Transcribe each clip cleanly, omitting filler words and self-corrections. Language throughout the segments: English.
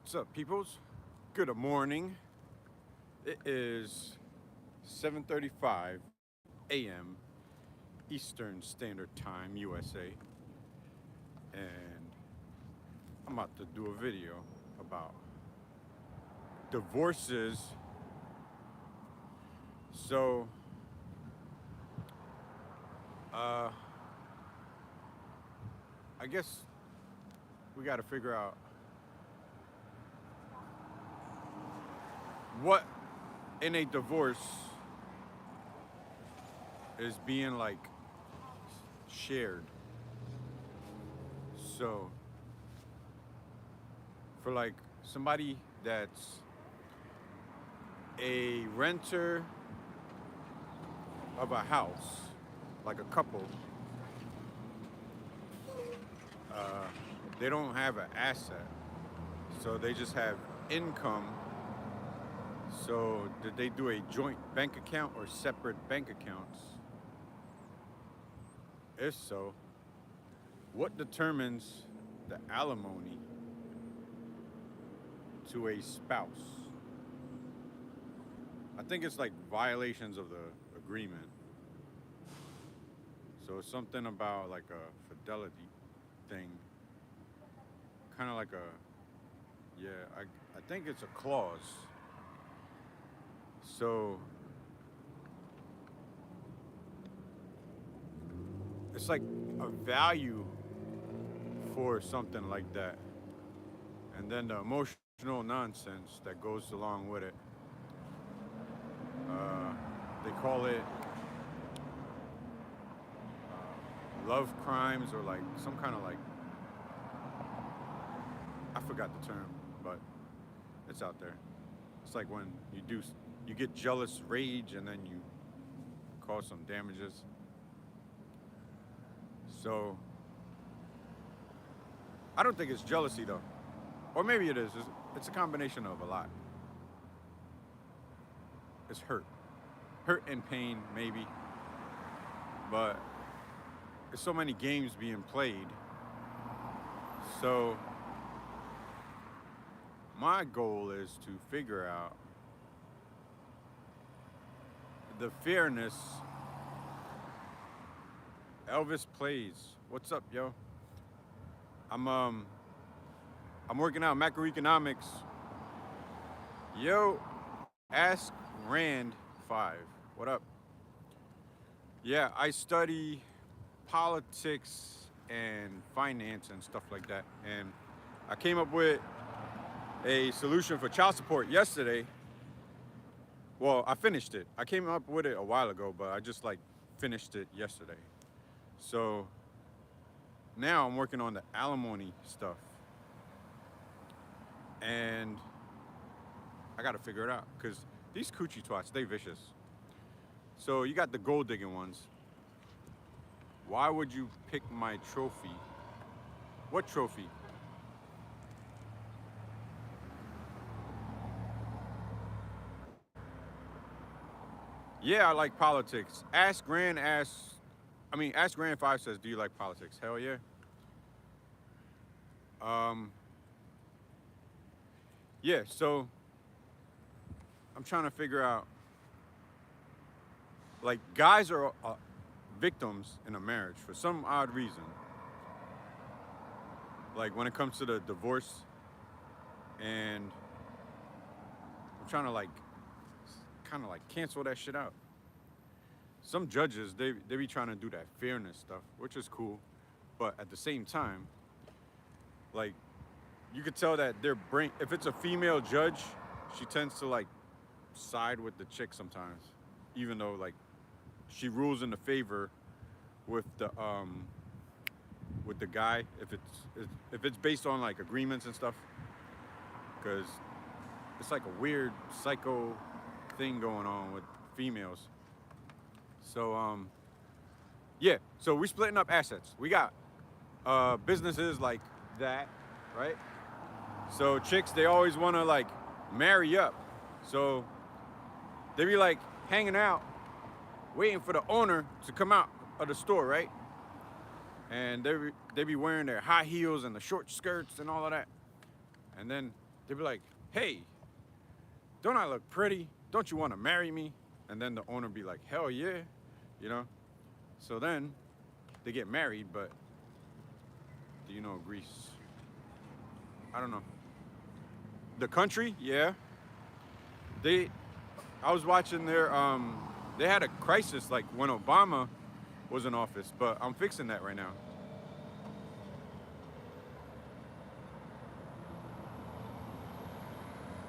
What's up, peoples? Good morning. It is 7:35 a.m. Eastern Standard Time, USA, and I'm about to do a video about divorces. So, uh, I guess we got to figure out what in a divorce is being like shared. So, for like somebody that's a renter of a house, like a couple, uh, they don't have an asset, so they just have income. So, did they do a joint bank account or separate bank accounts? If so, what determines the alimony to a spouse? I think it's like violations of the agreement. So, it's something about like a fidelity thing, kind of like I think it's a clause. So, it's like a value for something like that. And then the emotional nonsense that goes along with it. Uh, they call it love crimes or like some kind of like, I forgot the term, but it's out there. It's like when you get jealous rage and then you cause some damages. So I don't think it's jealousy though. Or maybe it is. It's a combination of a lot. It's hurt. Hurt and pain, maybe. But there's so many games being played. So my goal is to figure out the fairness. Elvis Plays. What's up, yo? I'm working out macroeconomics. Yo, Ask Rand 5. What up? Yeah, I study politics and finance and stuff like that. And I came up with a solution for child support yesterday. Well, I finished it. I came up with it a while ago, but I just like finished it yesterday. So now I'm working on the alimony stuff. And I gotta figure it out because these coochie twats, they vicious. So you got the gold digging ones. Why would you pick my trophy? What trophy? Yeah, I like politics. Ask Grand 5 says, do you like politics? Hell yeah. Yeah, so I'm trying to figure out, like, guys are victims in a marriage for some odd reason. Like, when it comes to the divorce, and I'm trying to, like, kind of, like, cancel that shit out. Some judges, they be trying to do that fairness stuff, which is cool. But at the same time, like, you could tell that if it's a female judge, she tends to, like, side with the chick sometimes, even though like she rules in the favor with the guy if it's based on like agreements and stuff, because it's like a weird psycho thing going on with females. So yeah, so we splitting up assets. We got businesses like that, right? So chicks, they always want to like marry up, so they be like hanging out, waiting for the owner to come out of the store, right? And they be wearing their high heels and the short skirts and all of that. And then they'd be like, hey, don't I look pretty? Don't you want to marry me? And then the owner be like, hell yeah, you know? So then they get married, but do you know Greece? I don't know. The country, yeah. They, I was watching they had a crisis like when Obama was in office, but I'm fixing that right now.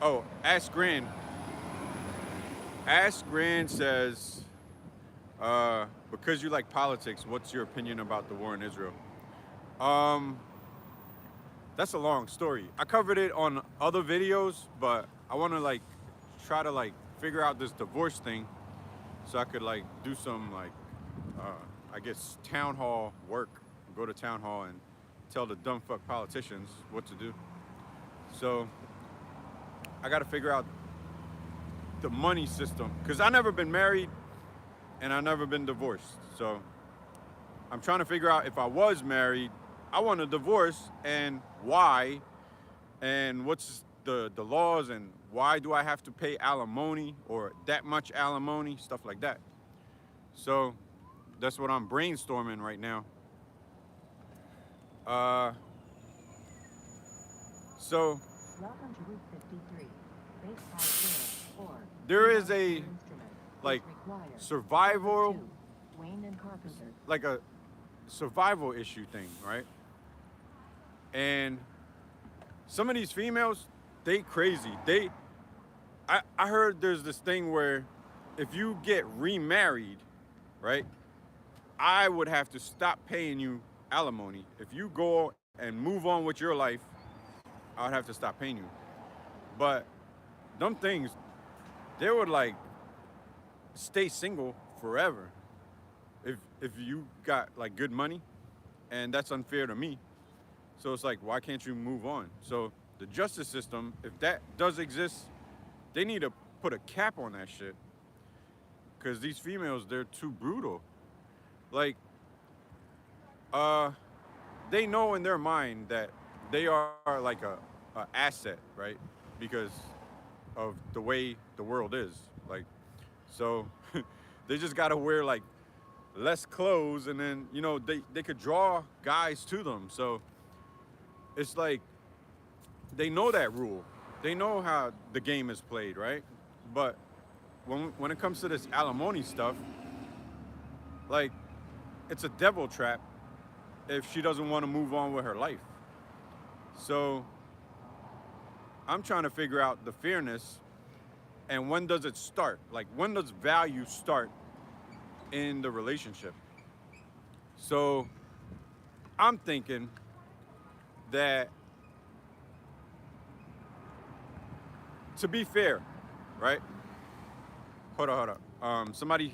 Oh, Ask Grand. Ask Grand says, because you like politics, what's your opinion about the war in Israel? Um, that's a long story. I covered it on other videos, but I want to like try to like figure out this divorce thing so I could like do some like, uh, I guess town hall work, go to town hall and tell the dumb fuck politicians what to do. So I got to figure out the money system because I never been married and I never been divorced. So I'm trying to figure out if I was married, I want a divorce and why, and what's the laws and why do I have to pay alimony or that much alimony, stuff like that. So that's what I'm brainstorming right now. Uh, so Welcome to Route 53. Base High 0 or there is a instrument like is required. survival, 2, Wayne and Carpenter. like a survival issue thing, right? And some of these females, they crazy. I heard there's this thing where if you get remarried, right, I would have to stop paying you alimony. If you go and move on with your life, I would have to stop paying you. But them things, they would like stay single forever. If you got like good money, and that's unfair to me. So it's like, why can't you move on? So the justice system, if that does exist, they need to put a cap on that shit. Cause these females, they're too brutal. Like, they know in their mind that they are like a asset, right? Because of the way the world is. Like, so they just gotta wear like less clothes, and then they could draw guys to them. So it's like they know that rule. They know how the game is played, right? But when it comes to this alimony stuff, like it's a devil trap if she doesn't want to move on with her life. So I'm trying to figure out the fairness and when does it start? Like when does value start in the relationship? So I'm thinking that to be fair, right? Hold on. Somebody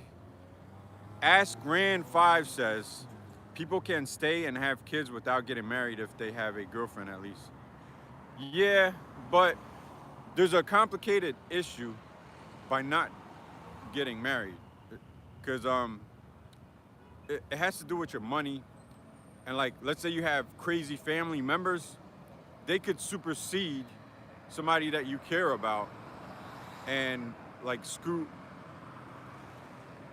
Ask Grand 5 says people can stay and have kids without getting married if they have a girlfriend at least. Yeah, but there's a complicated issue by not getting married, because it has to do with your money, and like let's say you have crazy family members, they could supersede somebody that you care about and like screw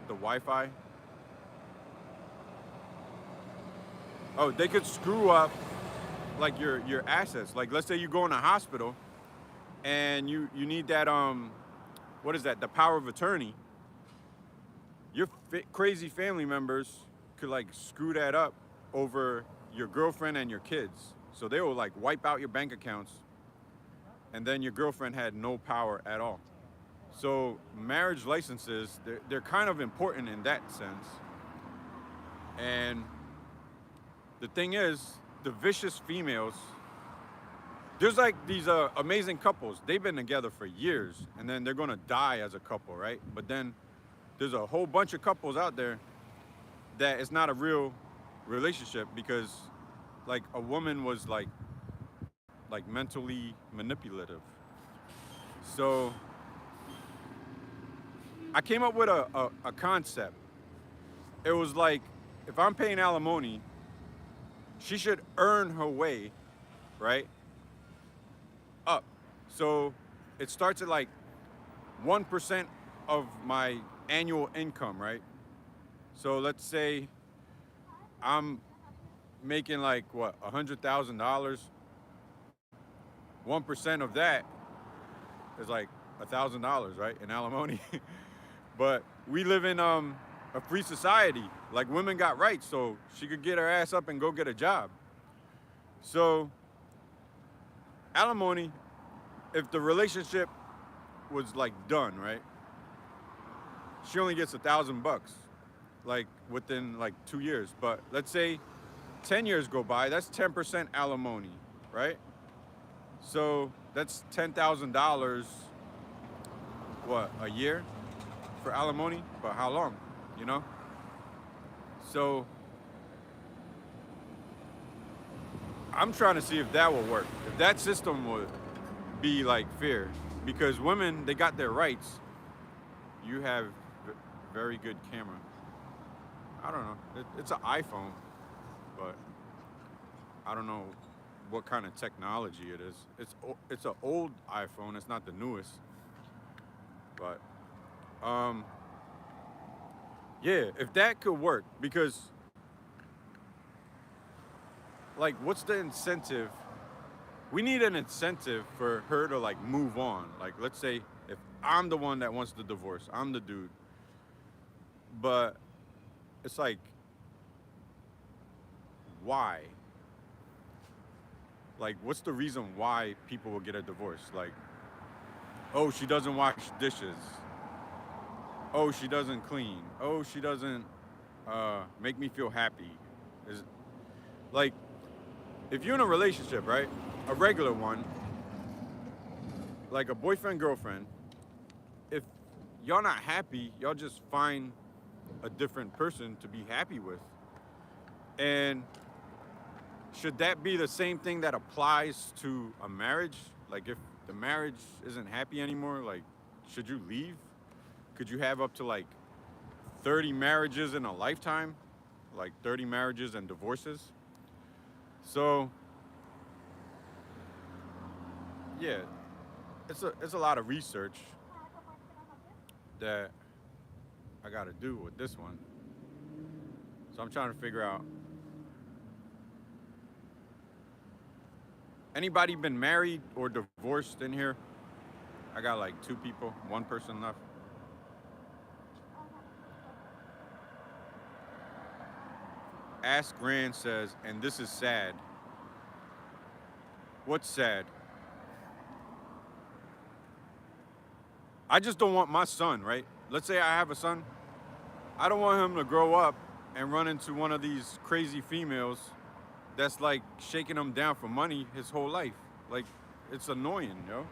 the Wi-Fi. Oh, they could screw up like your assets. Like let's say you go in a hospital and you need that what is that? The power of attorney. Your crazy family members could like screw that up over your girlfriend and your kids. So they will like wipe out your bank accounts, and then your girlfriend had no power at all. So marriage licenses, they're kind of important in that sense. And the thing is, the vicious females, there's like these amazing couples. They've been together for years, and then they're gonna die as a couple, right? But then there's a whole bunch of couples out there that it's not a real relationship because like a woman was like mentally manipulative. So I came up with a concept. It was like, if I'm paying alimony, she should earn her way, right, up. So it starts at like 1% of my annual income, right? So let's say I'm making like what, $100,000. 1% of that is like $1,000, right, in alimony. But we live in a free society. Like women got rights, so she could get her ass up and go get a job. So alimony, if the relationship was like done, right, she only gets $1,000, like within like 2 years. But let's say 10 years go by, that's 10% alimony, right? So that's $10,000, what, a year for alimony? But how long, you know? So I'm trying to see if that will work. If that system would be like fair. Because women, they got their rights. You have very good camera. I don't know. It's an iPhone, but I don't know what kind of technology it is. It's an old iPhone. It's not the newest. But yeah, if that could work, because like, what's the incentive? We need an incentive for her to like move on. Like, let's say if I'm the one that wants the divorce, I'm the dude. But it's like, why? Like, what's the reason why people will get a divorce? Like, oh, she doesn't wash dishes. Oh, she doesn't clean. Oh, she doesn't make me feel happy. Is like, if you're in a relationship, right, a regular one, like a boyfriend, girlfriend, if y'all not happy, y'all just find a different person to be happy with. And should that be the same thing that applies to a marriage? Like, if the marriage isn't happy anymore, like, should you leave? Could you have up to like 30 marriages in a lifetime? Like 30 marriages and divorces? So yeah, it's a lot of research that I gotta do with this one. So I'm trying to figure out. Anybody been married or divorced in here? I got like 2 people, 1 person left. Ask Grand says, and this is sad. What's sad? I just don't want my son, right? Let's say I have a son. I don't want him to grow up and run into one of these crazy females that's like shaking him down for money his whole life. Like, it's annoying, yo.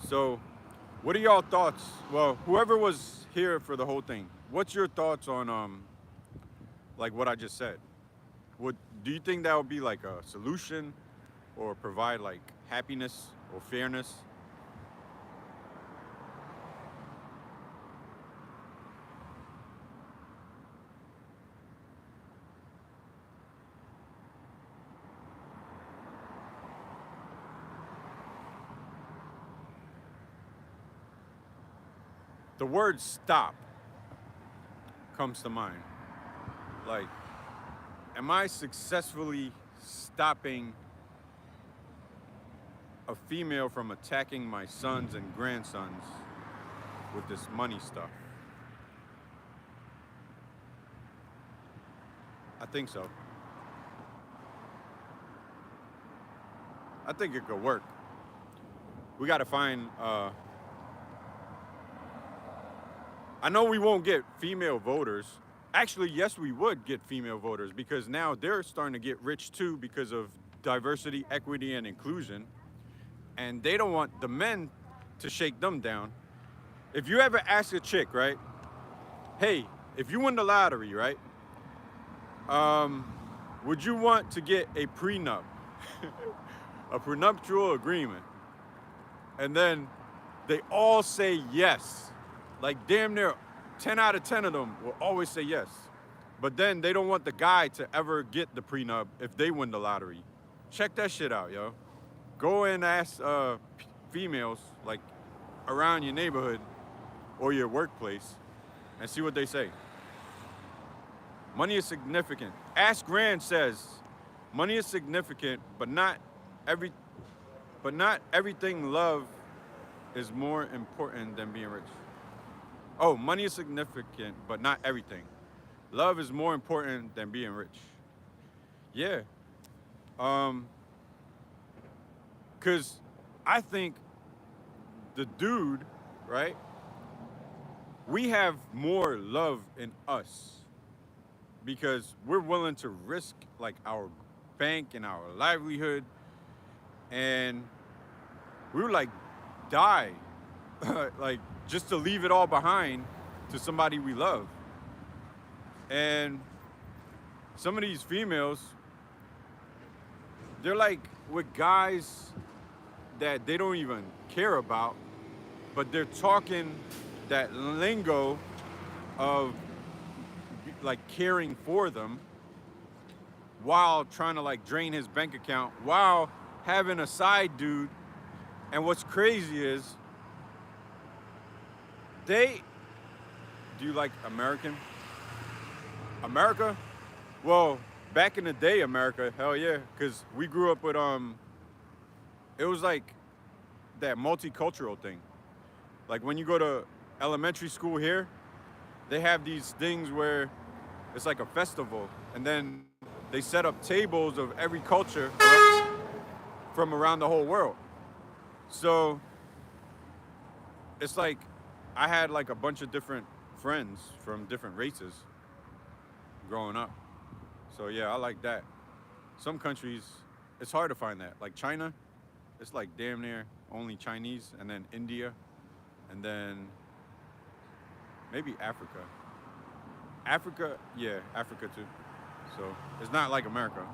So, what are y'all thoughts? Well, whoever was here for the whole thing, what's your thoughts on like what I just said? Do you think that would be like a solution or provide like happiness or fairness? The word stop comes to mind. Like, am I successfully stopping a female from attacking my sons and grandsons with this money stuff? I think so. I think it could work. We got to find. I know we won't get female voters. Actually, yes, we would get female voters, because now they're starting to get rich too because of diversity, equity, and inclusion. And they don't want the men to shake them down. If you ever ask a chick, right, hey, if you win the lottery, right, would you want to get a prenup, a prenuptial agreement? And then they all say yes. Like damn near 10 out of 10 of them will always say yes. But then they don't want the guy to ever get the prenup if they win the lottery. Check that shit out, yo. Go and ask females like around your neighborhood or your workplace and see what they say. Money is significant. Ask Grant says money is significant, but not everything love is more important than being rich. Oh, money is significant, but not everything. Love is more important than being rich. Yeah. Cause I think the dude, right? We have more love in us because we're willing to risk like our bank and our livelihood, and we would like die like just to leave it all behind to somebody we love. And some of these females, they're like with guys that they don't even care about, but they're talking that lingo of like caring for them while trying to like drain his bank account while having a side dude. And what's crazy is do you like America? Well, back in the day, America, hell yeah, because we grew up with it was like that multicultural thing. Like when you go to elementary school here, they have these things where it's like a festival, and then they set up tables of every culture from around the whole world. So it's like I had like a bunch of different friends from different races growing up. So yeah, I like that. Some countries, it's hard to find that. Like China, it's like damn near only Chinese, and then India, and then maybe Africa. Africa, yeah, Africa too. So it's not like America.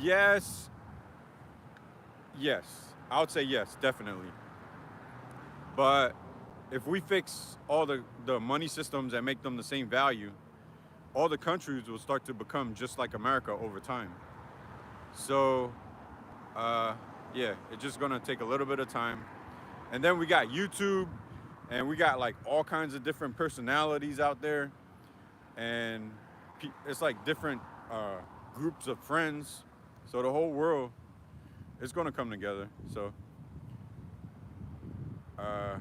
Yes, yes, I would say yes, definitely. But if we fix all the money systems and make them the same value, all the countries will start to become just like America over time. So, yeah, it's just gonna take a little bit of time. And then we got YouTube, and we got like all kinds of different personalities out there, and it's like different groups of friends. So the whole world is gonna come together. So, uh,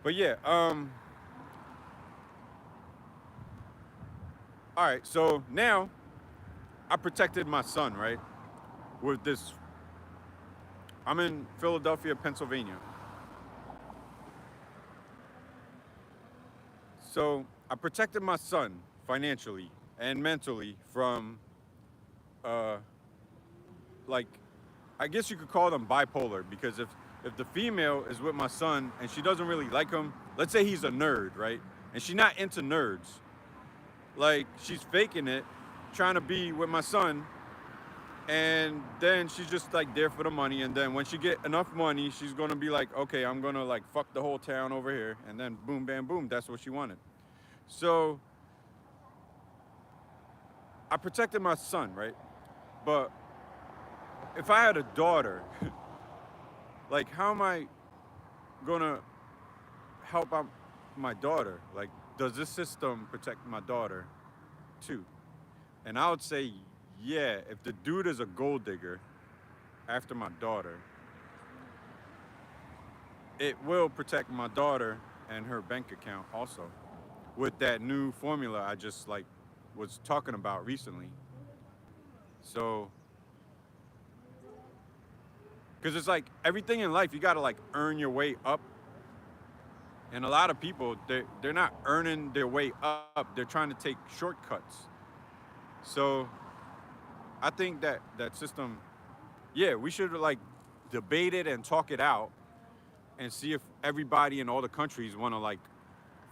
but yeah, all right. So now I protected my son, right? With this, I'm in Philadelphia, Pennsylvania. So I protected my son financially and mentally from, uh, like, I guess you could call them bipolar, because if the female is with my son and she doesn't really like him, let's say he's a nerd, right? And she's not into nerds. Like she's faking it, trying to be with my son, and then she's just like there for the money, and then when she get enough money, she's gonna be like, okay, I'm gonna like fuck the whole town over here, and then boom bam boom, that's what she wanted. So I protected my son, right? But if I had a daughter, like how am I gonna help out my daughter? Like, does this system protect my daughter too? And I would say, yeah, if the dude is a gold digger after my daughter, it will protect my daughter and her bank account also with that new formula I just like was talking about recently. So, because it's like everything in life, you gotta like earn your way up. And a lot of people, they're not earning their way up. They're trying to take shortcuts. So I think that system, yeah, we should like debate it and talk it out and see if everybody in all the countries want to like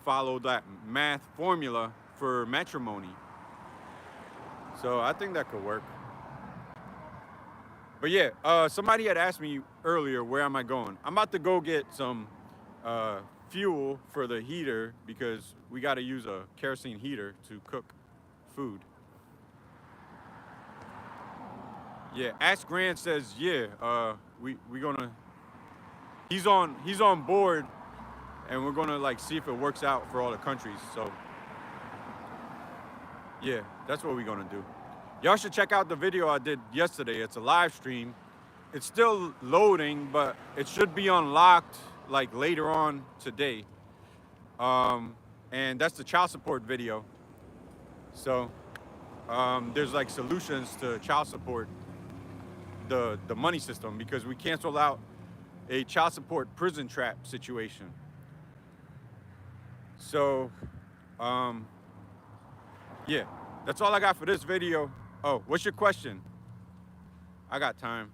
follow that math formula for matrimony. So I think that could work. But yeah, somebody had asked me earlier, where am I going? I'm about to go get some fuel for the heater because we got to use a kerosene heater to cook food. Yeah, Ask Grant says, yeah, we gonna. He's on board, and we're gonna like see if it works out for all the countries. So yeah, that's what we're gonna do. Y'all should check out the video I did yesterday. It's a live stream. It's still loading, but it should be unlocked like later on today. And that's the child support video. So there's like solutions to child support, the money system, because we canceled out a child support prison trap situation. So yeah, that's all I got for this video. Oh, what's your question? I got time.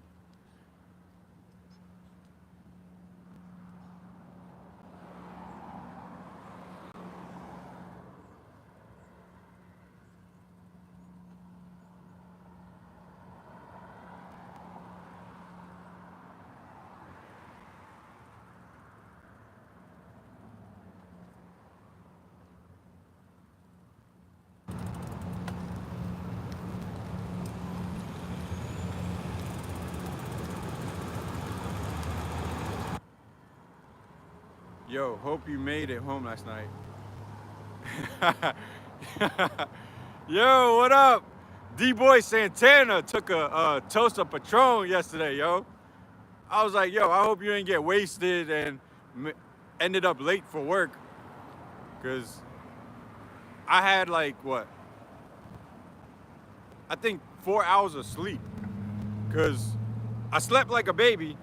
Yo, hope you made it home last night. Yo, what up? D-Boy Santana took a toast of Patron yesterday, yo. I was like, yo, I hope you didn't get wasted and ended up late for work. Because I had like, what? I think 4 hours of sleep. Because I slept like a baby,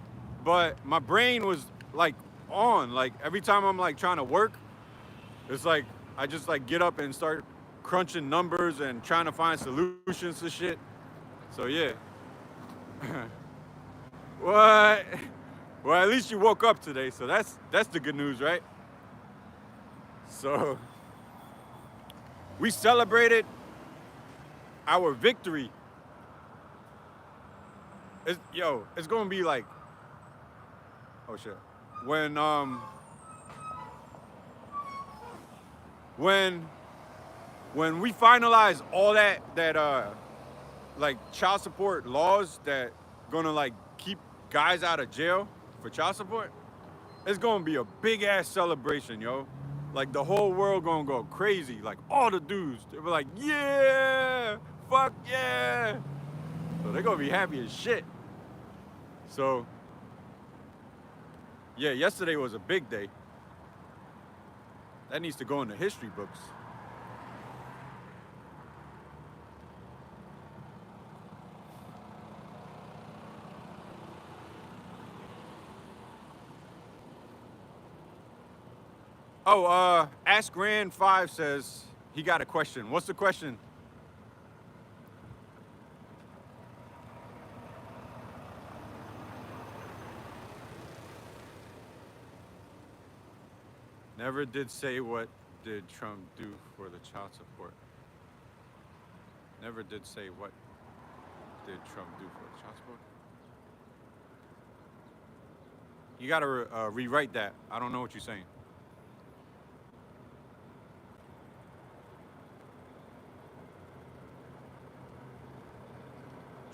but my brain was like on. Like every time I'm like trying to work, it's like I just like get up and start crunching numbers and trying to find solutions to shit. So yeah. What? Well, at least you woke up today, so that's the good news, right? So we celebrated our victory. It's gonna be like, oh shit. When we finalize all that like child support laws that gonna like keep guys out of jail for child support, it's gonna be a big ass celebration, yo. Like the whole world gonna go crazy. Like all the dudes, they were like, yeah, fuck yeah. So they're gonna be happy as shit. So yeah, yesterday was a big day. That needs to go in the history books. Oh, Ask Grand 5 says he got a question. What's the question? Never did say what did Trump do for the child support. Never did say what did Trump do for the child support. You gotta rewrite that. I don't know what you're saying.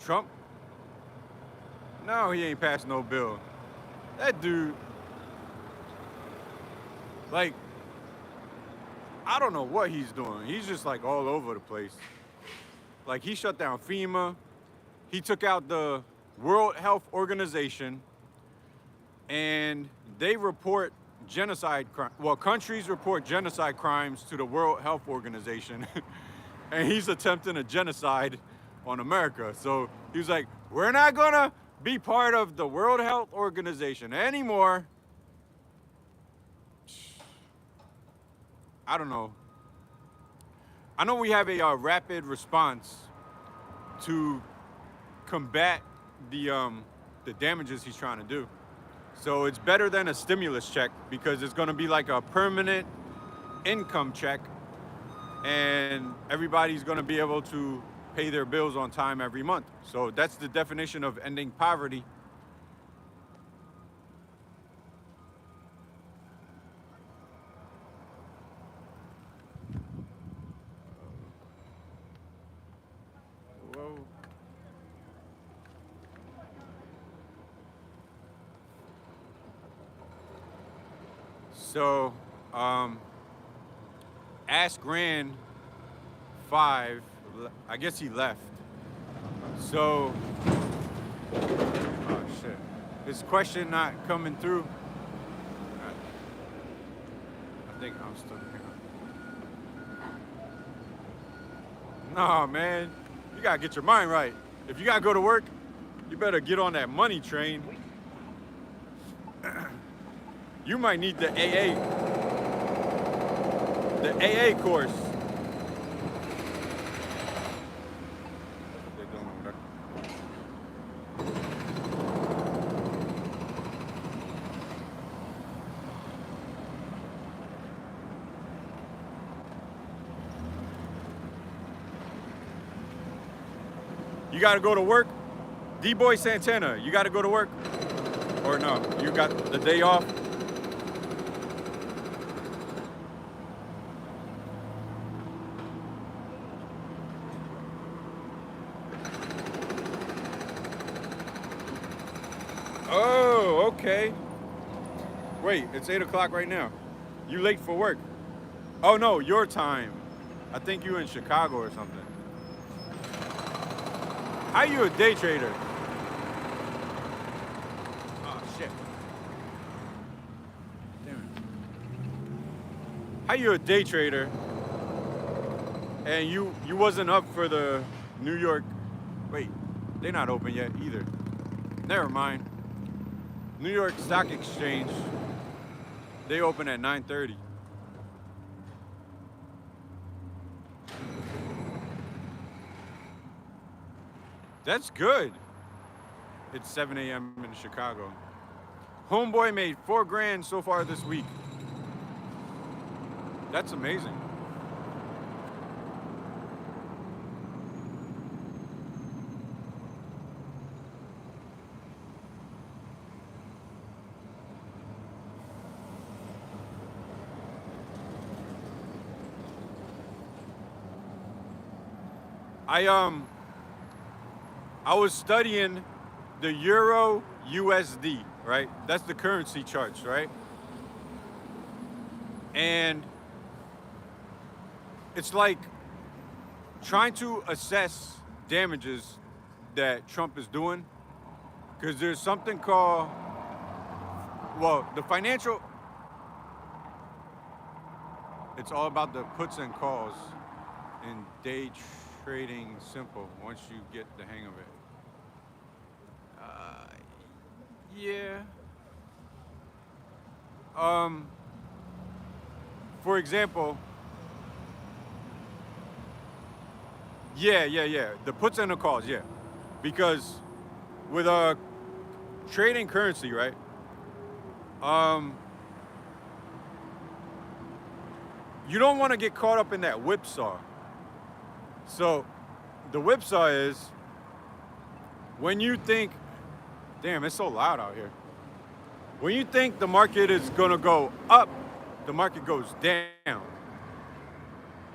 Trump? No, he ain't passed no bill. That dude, like, I don't know what he's doing. He's just like all over the place. Like he shut down FEMA. He took out the World Health Organization, and they report genocide crimes. Well, countries report genocide crimes to the World Health Organization, and he's attempting a genocide on America. So he was like, we're not gonna be part of the World Health Organization anymore. I don't know. I know we have a rapid response to combat the damages he's trying to do. So it's better than a stimulus check because it's gonna be like a permanent income check, and everybody's going to be able to pay their bills on time every month. So that's the definition of ending poverty. Whoa. So, Ask Grand 5, I guess he left. So, oh shit. His question not coming through. I think I'm still here. Nah, man. You gotta get your mind right. If you gotta go to work, you better get on that money train. You might need the AA. The AA course. They're doing over there. You gotta go to work? D-Boy Santana, you gotta go to work? Or no, you got the day off? Oh, okay. Wait, it's 8 o'clock right now. You late for work? Oh no, your time. I think you in Chicago or something. How you a day trader? Oh shit. Damn it. How you a day trader and you wasn't up for the New York? Wait, they're not open yet either. Never mind. New York Stock Exchange, they open at 9:30. That's good. It's 7 a.m. in Chicago. Homeboy made $4 grand so far this week. That's amazing. I was studying the Euro USD, right? That's the currency charts, right? And it's like trying to assess damages that Trump is doing, because there's something called, well, the financial, it's all about the puts and calls in day trading simple once you get the hang of it. Yeah. For example, yeah. The puts and the calls, yeah. Because with trading currency, right? You don't want to get caught up in that whipsaw. So the whipsaw is when you think, damn, it's so loud out here. When you think the market is gonna go up, the market goes down.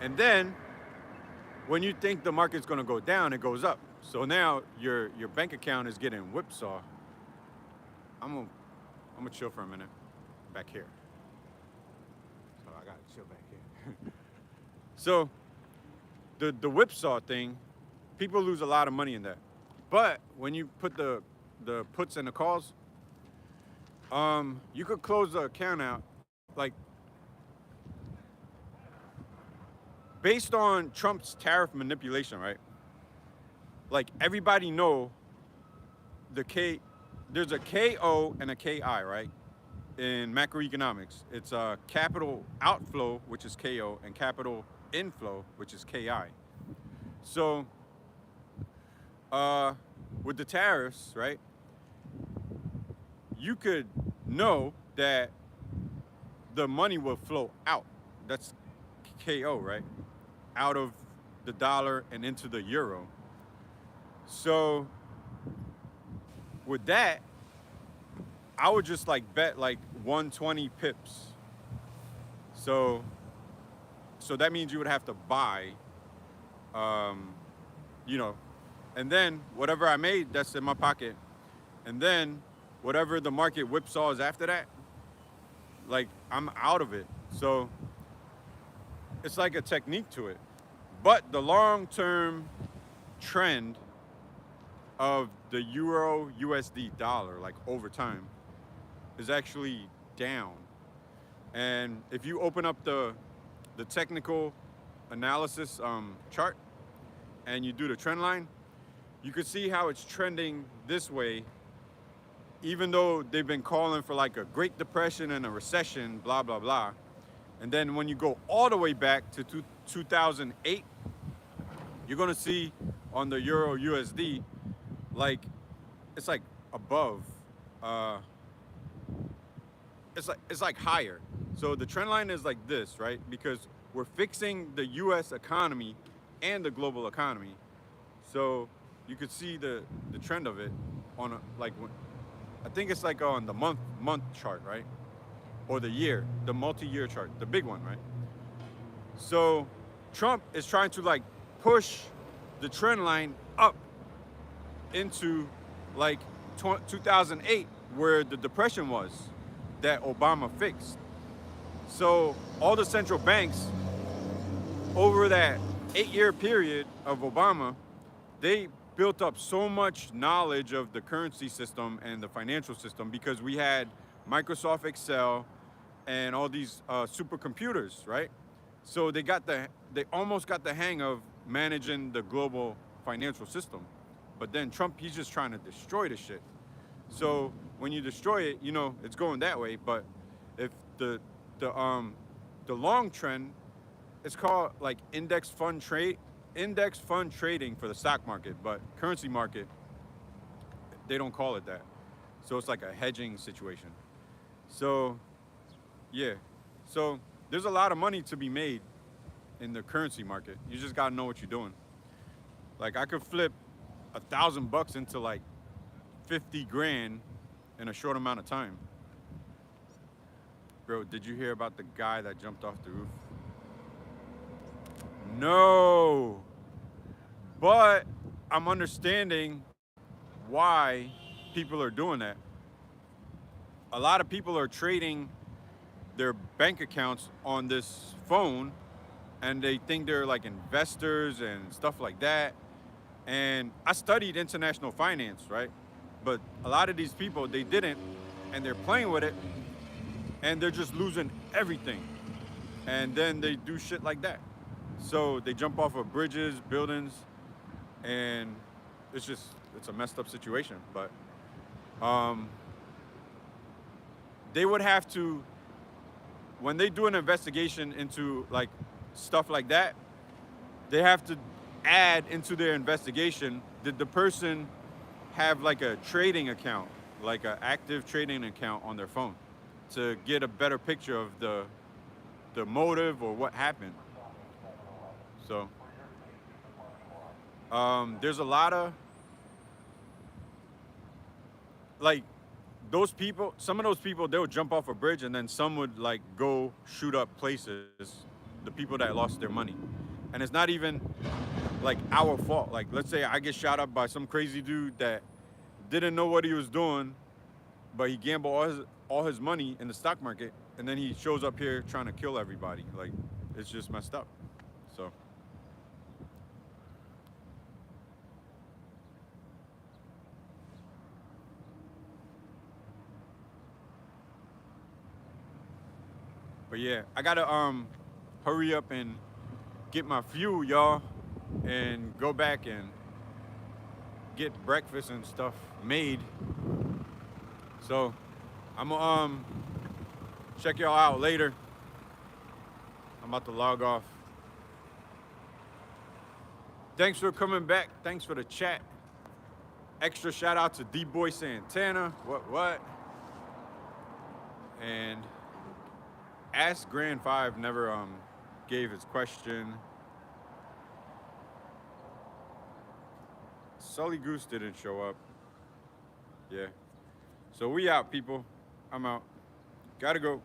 And then when you think the market's gonna go down, it goes up. So now your bank account is getting whipsaw. I'm gonna chill for a minute back here. So I gotta chill back here. So the whipsaw thing, people lose a lot of money in that. But when you put the puts and the calls, you could close the account out, like, based on Trump's tariff manipulation, right? Like, everybody know there's a KO and a KI, right? In macroeconomics, it's a capital outflow, which is KO, and capital inflow, which is KI. So, with the tariffs, right? You could know that the money will flow out That's KO, right? Out of the dollar and into the euro. So with that, I would just like bet like 120 pips. So that means you would have to buy, um, you know, and then whatever I made, that's in my pocket. And then whatever the market whipsaws after that, like I'm out of it. So it's like a technique to it. But the long-term trend of the euro USD dollar, like over time, is actually down. And if you open up the technical analysis chart and you do the trend line, you could see how it's trending this way, even though they've been calling for like a Great Depression and a recession, blah, blah, blah. And then when you go all the way back to 2008, you're gonna see on the Euro USD, like, it's like above, it's like higher. So the trend line is like this, right? Because we're fixing the US economy and the global economy. So you could see the trend of it on I think it's like on the month chart, right? Or the year, the multi-year chart, the big one, right? So Trump is trying to like push the trend line up into like 2008, where the depression was that Obama fixed. So all the central banks over that 8-year period of Obama, they built up so much knowledge of the currency system and the financial system because we had Microsoft Excel and all these supercomputers, right? So they almost got the hang of managing the global financial system. But then Trump, he's just trying to destroy the shit. So when you destroy it, you know, it's going that way. But if the long trend, it's called like index fund trading for the stock market, but currency market, they don't call it that. So it's like a hedging situation. So yeah, so there's a lot of money to be made in the currency market. You just gotta know what you're doing. Like I could flip $1,000 into like 50 grand in a short amount of time. Bro, did you hear about the guy that jumped off the roof? No, but I'm understanding why people are doing that. A lot of people are trading their bank accounts on this phone and they think they're like investors and stuff like that. And I studied international finance, right? But a lot of these people, they didn't, and they're playing with it and they're just losing everything. And then they do shit like that. So they jump off of bridges, buildings, and it's a messed up situation. But they would have to, when they do an investigation into like stuff like that, they have to add into their investigation, did the person have like a trading account, like an active trading account on their phone, to get a better picture of the motive or what happened. So there's a lot of like those people, some of those people, they'll jump off a bridge and then some would like go shoot up places, the people that lost their money. And it's not even like our fault. Like let's say I get shot up by some crazy dude that didn't know what he was doing, but he gambled all his money in the stock market, and then he shows up here trying to kill everybody. Like it's just messed up. So but yeah, I gotta hurry up and get my fuel, y'all, and go back and get breakfast and stuff made. So I'm gonna check y'all out later. I'm about to log off. Thanks for coming back. Thanks for the chat. Extra shout out to D-Boy Santana. What? And Ask Grand 5 never gave his question. Sully Goose didn't show up. Yeah. So we out, people. I'm out. Gotta go.